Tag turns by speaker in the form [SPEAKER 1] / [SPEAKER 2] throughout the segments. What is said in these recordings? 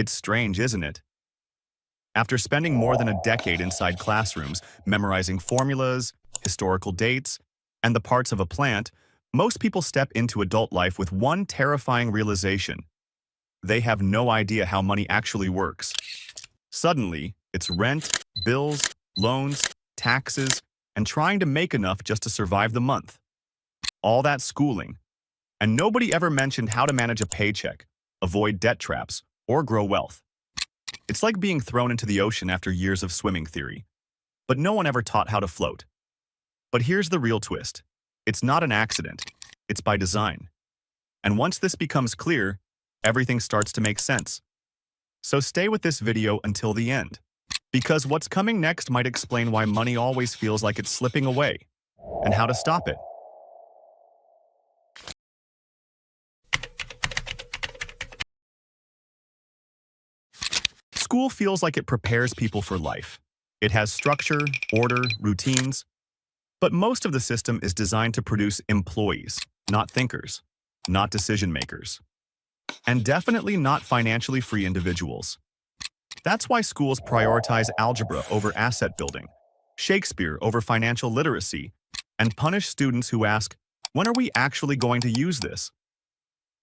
[SPEAKER 1] It's strange, isn't it? After spending more than a decade inside classrooms, memorizing formulas, historical dates, and the parts of a plant, most people step into adult life with one terrifying realization. They have no idea how money actually works. Suddenly, it's rent, bills, loans, taxes, and trying to make enough just to survive the month. All that schooling. And nobody ever mentioned how to manage a paycheck, avoid debt traps, or grow wealth. It's like being thrown into the ocean after years of swimming theory. But no one ever taught how to float. But here's the real twist. It's not an accident. It's by design. And once this becomes clear, everything starts to make sense. So stay with this video until the end, because what's coming next might explain why money always feels like it's slipping away, and how to stop it. School feels like it prepares people for life. It has structure, order, routines, but most of the system is designed to produce employees, not thinkers, not decision makers, and definitely not financially free individuals. That's why schools prioritize algebra over asset building, Shakespeare over financial literacy, and punish students who ask, when are we actually going to use this?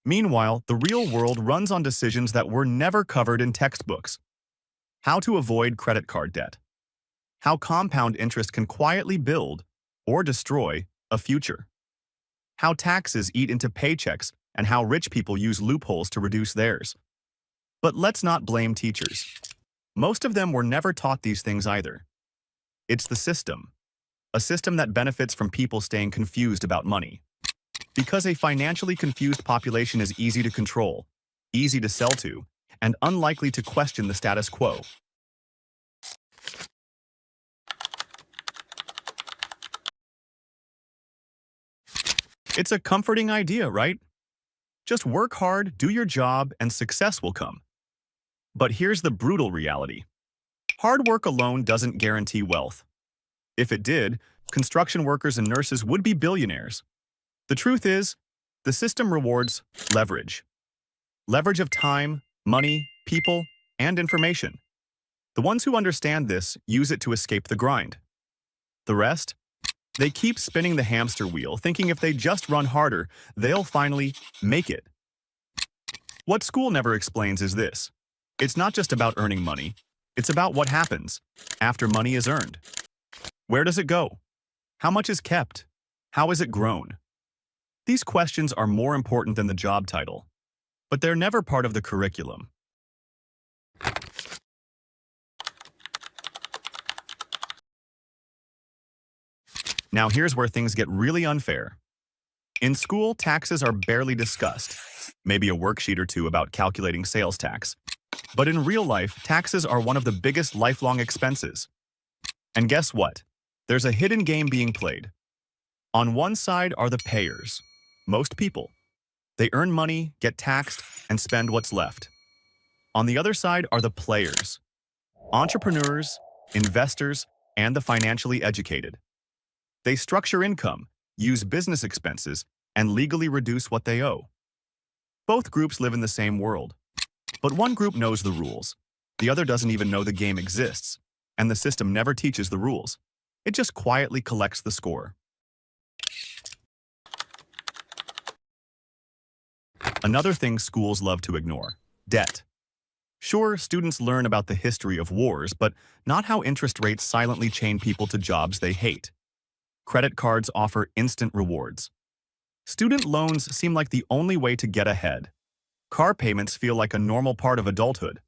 [SPEAKER 1] Meanwhile, the real world runs on decisions that were never covered in textbooks. How to avoid credit card debt. How compound interest can quietly build, or destroy, a future. How taxes eat into paychecks and how rich people use loopholes to reduce theirs. But let's not blame teachers. Most of them were never taught these things either. It's the system. A system that benefits from people staying confused about money. Because a financially confused population is easy to control, easy to sell to, and unlikely to question the status quo. It's a comforting idea, right? Just work hard, do your job, and success will come. But here's the brutal reality. Hard work alone doesn't guarantee wealth. If it did, construction workers and nurses would be billionaires. The truth is, the system rewards leverage. Leverage of time, money, people, and information. The ones who understand this use it to escape the grind. The rest? They keep spinning the hamster wheel, thinking if they just run harder, they'll finally make it. What school never explains is this. It's not just about earning money. It's about what happens after money is earned. Where does it go? How much is kept? How is it grown? These questions are more important than the job title, but they're never part of the curriculum. Now here's where things get really unfair. In school, taxes are barely discussed, maybe a worksheet or two about calculating sales tax. But in real life, taxes are one of the biggest lifelong expenses. And guess what? There's a hidden game being played. On one side are the payers, most people. They earn money, get taxed, and spend what's left. On the other side are the players, entrepreneurs, investors, and the financially educated. They structure income, use business expenses, and legally reduce what they owe. Both groups live in the same world. But one group knows the rules. The other doesn't even know the game exists, and the system never teaches the rules. It just quietly collects the score. Another thing schools love to ignore: debt. Sure, students learn about the history of wars, but not how interest rates silently chain people to jobs they hate. Credit cards offer instant rewards. Student loans seem like the only way to get ahead. Car payments feel like a normal part of adulthood.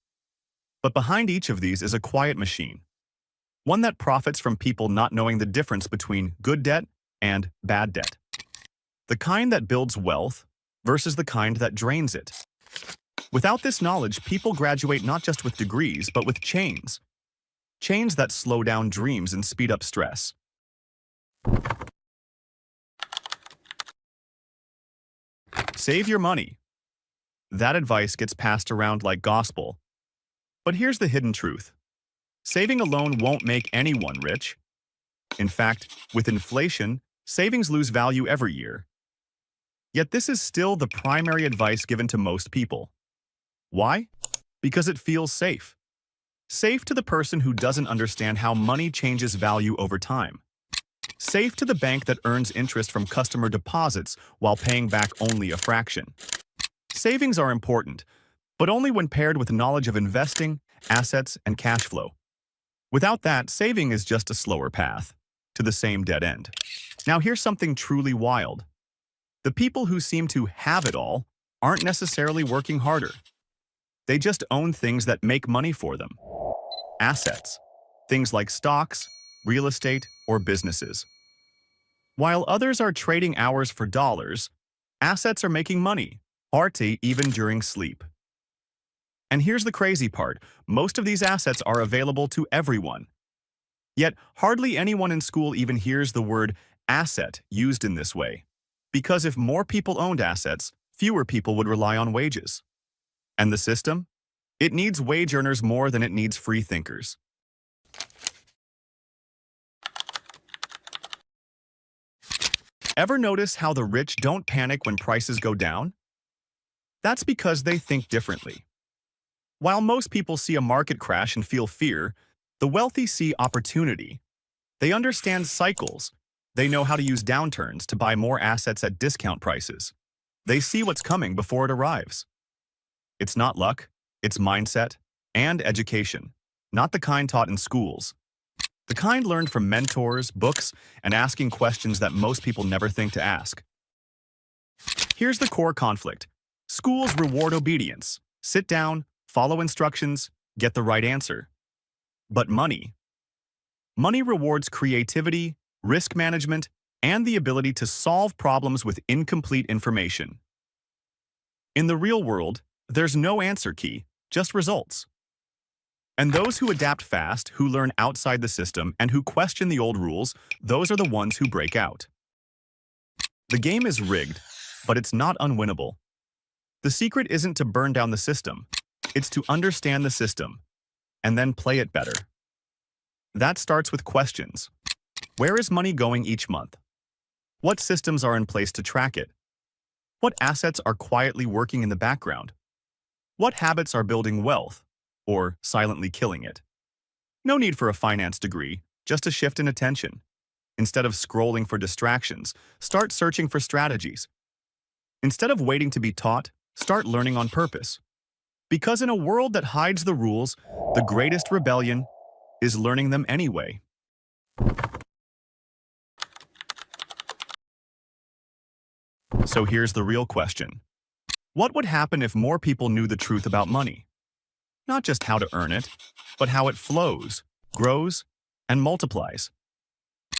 [SPEAKER 1] But behind each of these is a quiet machine. One that profits from people not knowing the difference between good debt and bad debt. The kind that builds wealth versus the kind that drains it. Without this knowledge, people graduate not just with degrees, but with chains. Chains that slow down dreams and speed up stress. Save your money. That advice gets passed around like gospel. But here's the hidden truth. Saving alone won't make anyone rich. In fact, with inflation, savings lose value every year. Yet this is still the primary advice given to most people. Why? Because it feels safe. Safe to the person who doesn't understand how money changes value over time. Safe to the bank that earns interest from customer deposits while paying back only a fraction. Savings are important, but only when paired with knowledge of investing, assets, and cash flow. Without that, saving is just a slower path to the same dead end. Now here's something truly wild. The people who seem to have it all aren't necessarily working harder. They just own things that make money for them. Assets. Things like stocks, real estate, or businesses. While others are trading hours for dollars, assets are making money, hardly even during sleep. And here's the crazy part. Most of these assets are available to everyone. Yet, hardly anyone in school even hears the word asset used in this way. Because if more people owned assets, fewer people would rely on wages. And the system? It needs wage earners more than it needs free thinkers. Ever notice how the rich don't panic when prices go down? That's because they think differently. While most people see a market crash and feel fear, the wealthy see opportunity. They understand cycles. They know how to use downturns to buy more assets at discount prices. They see what's coming before it arrives. It's not luck, it's mindset and education, not the kind taught in schools. The kind learned from mentors, books, and asking questions that most people never think to ask. Here's the core conflict. Schools reward obedience. Sit down, follow instructions, get the right answer. But money? Money rewards creativity, risk management, and the ability to solve problems with incomplete information. In the real world, there's no answer key, just results. And those who adapt fast, who learn outside the system, and who question the old rules, those are the ones who break out. The game is rigged, but it's not unwinnable. The secret isn't to burn down the system. It's to understand the system, and then play it better. That starts with questions. Where is money going each month? What systems are in place to track it? What assets are quietly working in the background? What habits are building wealth, or silently killing it? No need for a finance degree, just a shift in attention. Instead of scrolling for distractions, start searching for strategies. Instead of waiting to be taught, start learning on purpose. Because in a world that hides the rules, the greatest rebellion is learning them anyway. So here's the real question. What would happen if more people knew the truth about money? Not just how to earn it, but how it flows, grows, and multiplies.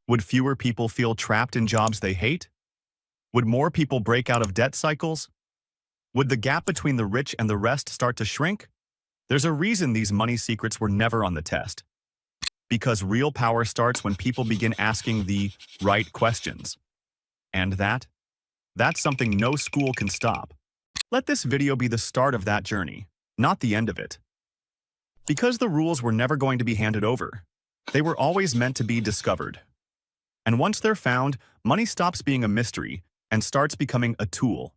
[SPEAKER 1] Would fewer people feel trapped in jobs they hate? Would more people break out of debt cycles? Would the gap between the rich and the rest start to shrink? There's a reason these money secrets were never on the test. Because real power starts when people begin asking the right questions. And that's something no school can stop. Let this video be the start of that journey, not the end of it. Because the rules were never going to be handed over. They were always meant to be discovered. And once they're found, money stops being a mystery and starts becoming a tool.